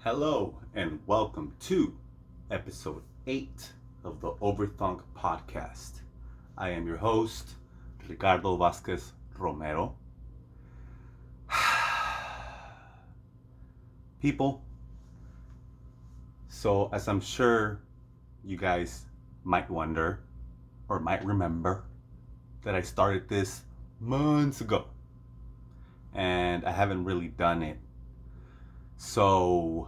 Hello and welcome to episode 8 of the Overthunk podcast. I am your host, Ricardo Vasquez Romero. People, so as I'm sure you guys might wonder or might remember that I started this months ago and I haven't really done it. So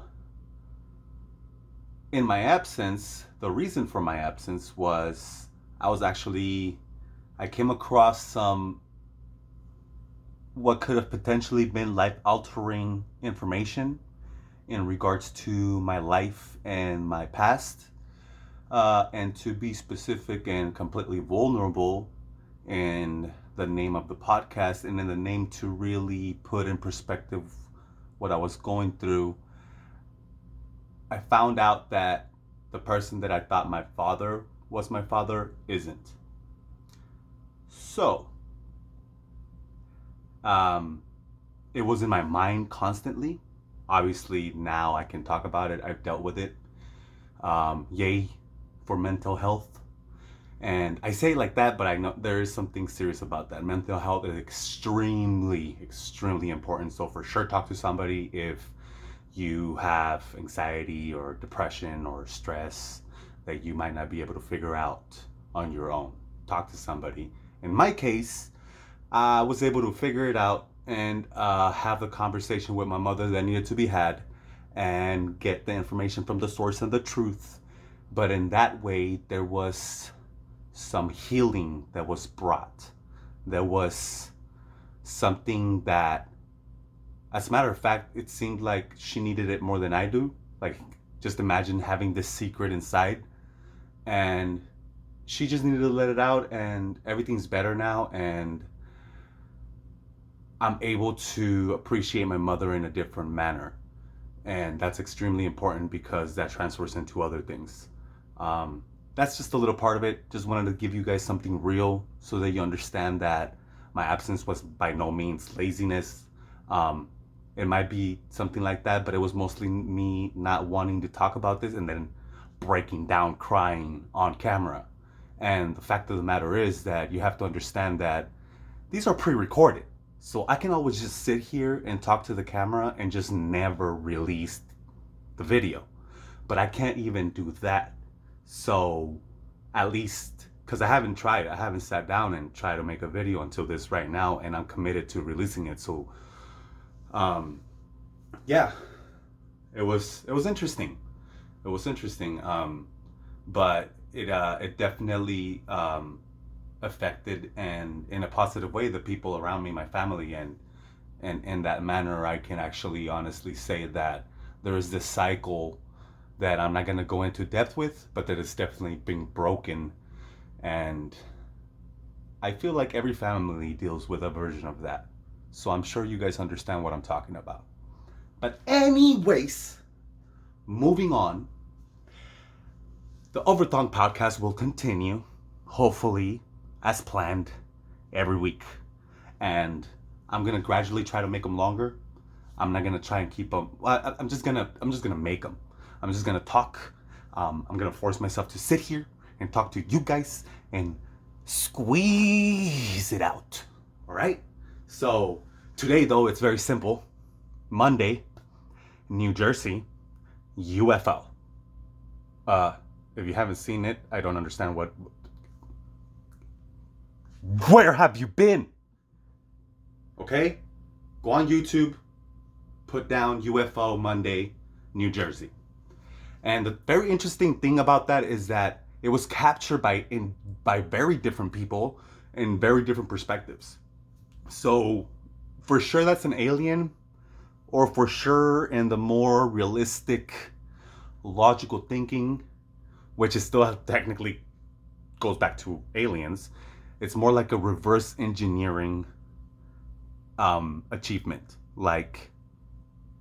in my absence, the reason for my absence was I came across some what could have potentially been life altering information in regards to my life and my past. And to be specific and completely vulnerable in the name of the podcast and in the name to really put in perspective what I was going through, I found out that the person that I thought my father was my father isn't. So, um, it was in my mind constantly. Obviously, now I can talk about it. I've dealt with it. Yay for mental health. And I say it like that, but I know there is something serious about that. Mental health is extremely, extremely important. So, for sure, talk to somebody if you have anxiety or depression or stress that you might not be able to figure out on your own. Talk to somebody. In my case, I was able to figure it out and have the conversation with my mother that needed to be had and get the information from the source and the truth. But in that way, there was some healing that was brought. There was something that, as a matter of fact, it seemed like she needed it more than I do. Like, just imagine having this secret inside. And she just needed to let it out, and everything's better now. And I'm able to appreciate my mother in a different manner. And that's extremely important because that transfers into other things. That's just a little part of it. Just wanted to give you guys something real so that you understand that my absence was by no means laziness. It might be something like that, but it was mostly me not wanting to talk about this and then breaking down crying on camera. And the fact of the matter is that you have to understand that these are pre-recorded. So I can always just sit here and talk to the camera and just never release the video. But I can't even do that. So at least, because I haven't sat down and tried to make a video until this right now, and I'm committed to releasing it. So yeah, it was interesting. It was interesting. But it definitely affected, and in a positive way, the people around me, my family, and in that manner I can actually honestly say that there is this cycle that I'm not going to go into depth with, but that is definitely being broken. And I feel like every family deals with a version of that, so I'm sure you guys understand what I'm talking about. But anyways, moving on, the Overthunk podcast will continue, hopefully as planned, every week. And I'm gonna gradually try to make them longer. I'm not gonna try and keep them. I'm just gonna make them. I'm just gonna talk. I'm gonna force myself to sit here and talk to you guys and squeeze it out. All right. So today, though, it's very simple. Monday, New Jersey, UFO. If you haven't seen it, I don't understand what. Where have you been? Okay? Go on YouTube, put down UFO Monday, New Jersey. And the very interesting thing about that is that it was captured by very different people in very different perspectives. So for sure that's an alien, or for sure in the more realistic, logical thinking, which is still technically goes back to aliens, it's more like a reverse engineering achievement. Like,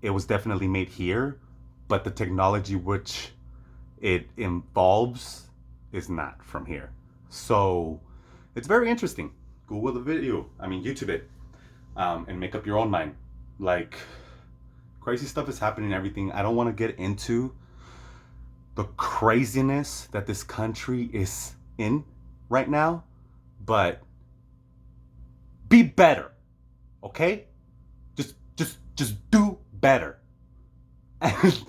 it was definitely made here, but the technology which it involves is not from here. So it's very interesting. Google the video, YouTube it, and make up your own mind. Like, Crazy stuff is happening and everything. I don't want to get into the craziness that this country is in right now, but be better, okay? Just do better. And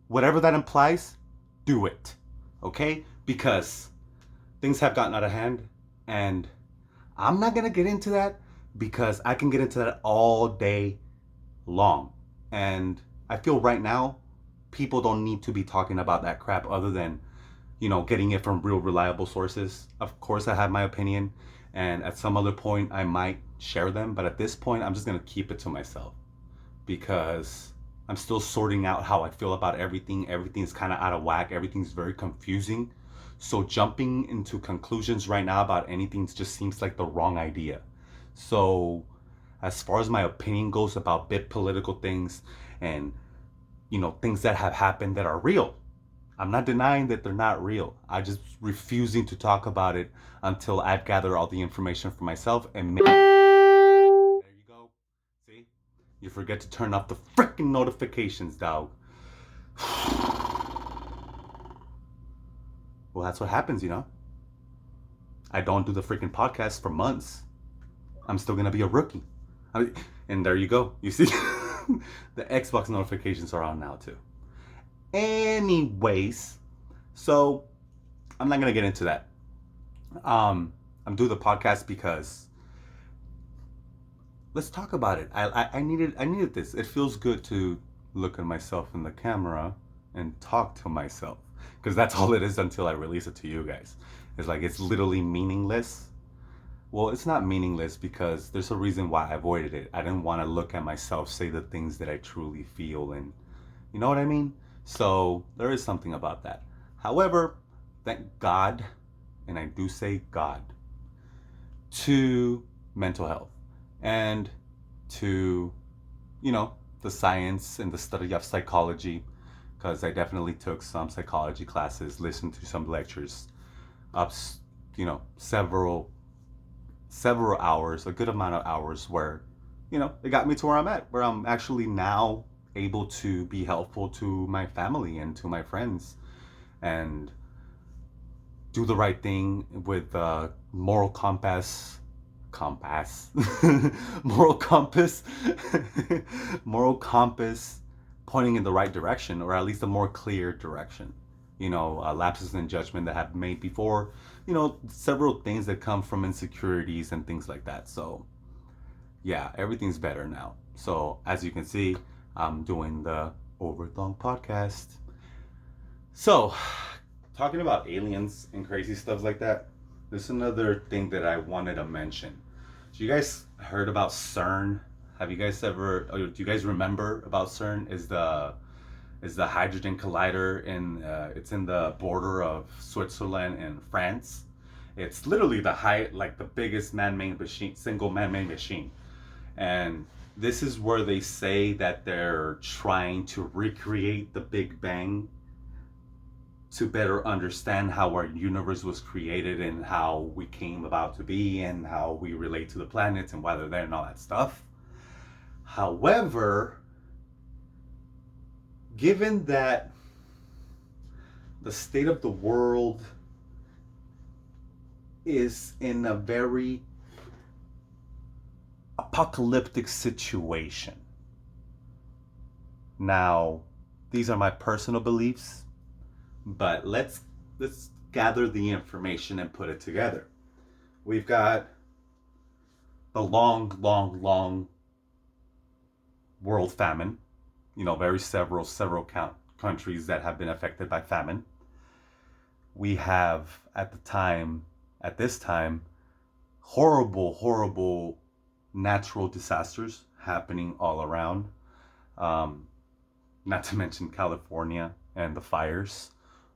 whatever that implies, do it, okay? Because things have gotten out of hand, and I'm not gonna get into that because I can get into that all day long. And I feel right now, people don't need to be talking about that crap other than, getting it from real reliable sources. Of course, I have my opinion, and at some other point, I might share them. But at this point, I'm just gonna keep it to myself because I'm still sorting out how I feel about everything. Everything's kind of out of whack. Everything's very confusing. So jumping into conclusions right now about anything just seems like the wrong idea. So as far as my opinion goes about big political things and things that have happened that are real, I'm not denying that they're not real. I just refusing to talk about it until I've gathered all the information for myself and there you go. See? You forget to turn off the freaking notifications, dog. Well, that's what happens. I don't do the freaking podcast for months. I'm still gonna be a rookie. And there you go. You see? The Xbox notifications are on now too. Anyways, so I'm not gonna get into that. I'm doing the podcast because let's talk about it. I needed this. It feels good to look at myself in the camera and talk to myself because that's all it is until I release it to you guys. It's like it's literally meaningless. Well, it's not meaningless because there's a reason why I avoided it. I didn't want to look at myself, say the things that I truly feel, and you know what I mean? So there is something about that. However, thank God, and I do say God, to mental health and to, the science and the study of psychology, because I definitely took some psychology classes, listened to some lectures, up, several hours, a good amount of hours where, it got me to where I'm at, where I'm actually now able to be helpful to my family and to my friends and do the right thing with moral compass, moral compass, moral compass pointing in the right direction, or at least a more clear direction. Lapses in judgment that have made before, several things that come from insecurities and things like that. So yeah, everything's better now. So as you can see, I'm doing the Overthunk podcast. So talking about aliens and crazy stuff like that, there's another thing that I wanted to mention. So you guys heard about CERN? Have you guys ever, or do you guys remember about CERN? Is the hydrogen collider it's in the border of Switzerland and France. It's literally the biggest man-made machine, single man-made machine. And this is where they say that they're trying to recreate the Big Bang to better understand how our universe was created and how we came about to be and how we relate to the planets and why they're there and all that stuff. However, given that the state of the world is in a very apocalyptic situation. Now, these are my personal beliefs, but let's gather the information and put it together. We've got the long world famine, very several countries that have been affected by famine. We have at this time, horrible natural disasters happening all around. Not to mention California and the fires,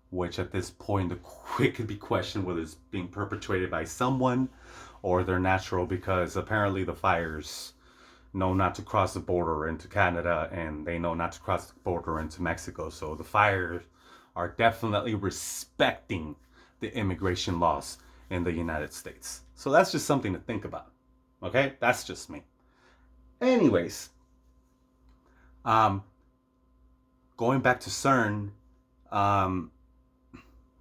which at this point it could be questioned whether it's being perpetrated by someone or they're natural, because apparently the fires know not to cross the border into Canada and they know not to cross the border into Mexico. So the fires are definitely respecting the immigration laws in the United States. So that's just something to think about. Okay? That's just me. Anyways, going back to CERN, um,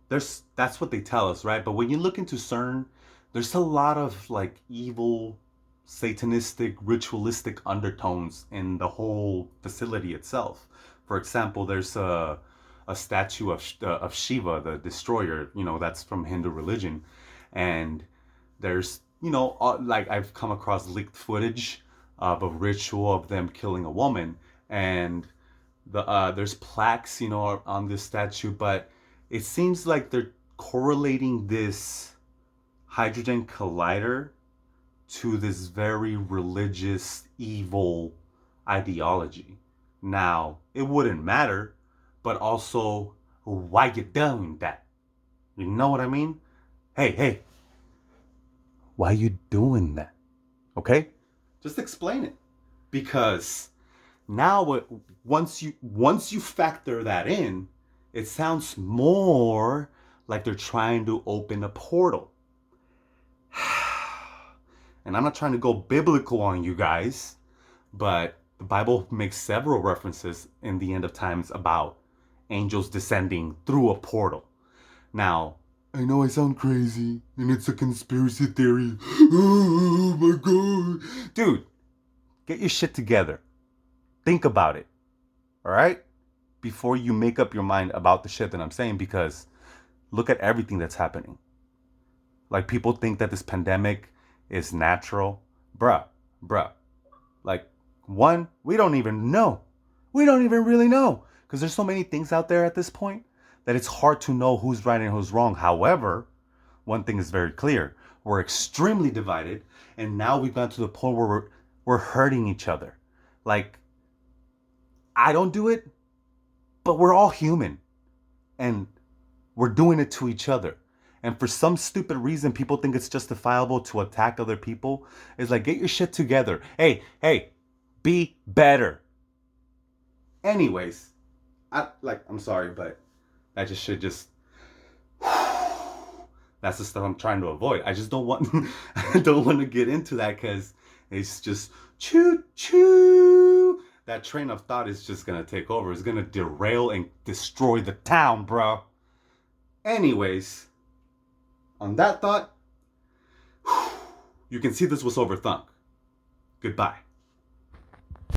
that's what they tell us, right? But when you look into CERN, there's a lot of like evil, satanistic, ritualistic undertones in the whole facility itself. For example, there's a statue of Shiva, the destroyer. You know, that's from Hindu religion, and there's like I've come across leaked footage of a ritual of them killing a woman, and there's plaques, on this statue, but it seems like they're correlating this hydrogen collider to this very religious, evil ideology. Now, it wouldn't matter, but also, why you doing that? You know what I mean? Hey, hey, why you doing that? Okay? Just explain it. Because now, once you factor that in, it sounds more like they're trying to open a portal. And I'm not trying to go biblical on you guys, but the Bible makes several references in the end of times about angels descending through a portal. Now, I know I sound crazy and it's a conspiracy theory. Oh my god. Dude, get your shit together. Think about it. All right? Before you make up your mind about the shit that I'm saying, because look at everything that's happening. Like, people think that this pandemic is natural. Bruh. Like, one, we don't even know. We don't even really know. Because there's so many things out there at this point that it's hard to know who's right and who's wrong. However, one thing is very clear. We're extremely divided. And now we've gotten to the point where we're hurting each other. Like, I don't do it, but we're all human. And we're doing it to each other. And for some stupid reason, people think it's justifiable to attack other people. It's like, get your shit together. Hey, be better. Anyways, I'm sorry, but I just should just. That's the stuff I'm trying to avoid. I just don't want, I don't want to get into that because it's just choo choo. That train of thought is just gonna take over. It's gonna derail and destroy the town, bro. Anyways, on that thought, you can see this was Overthunk. Goodbye.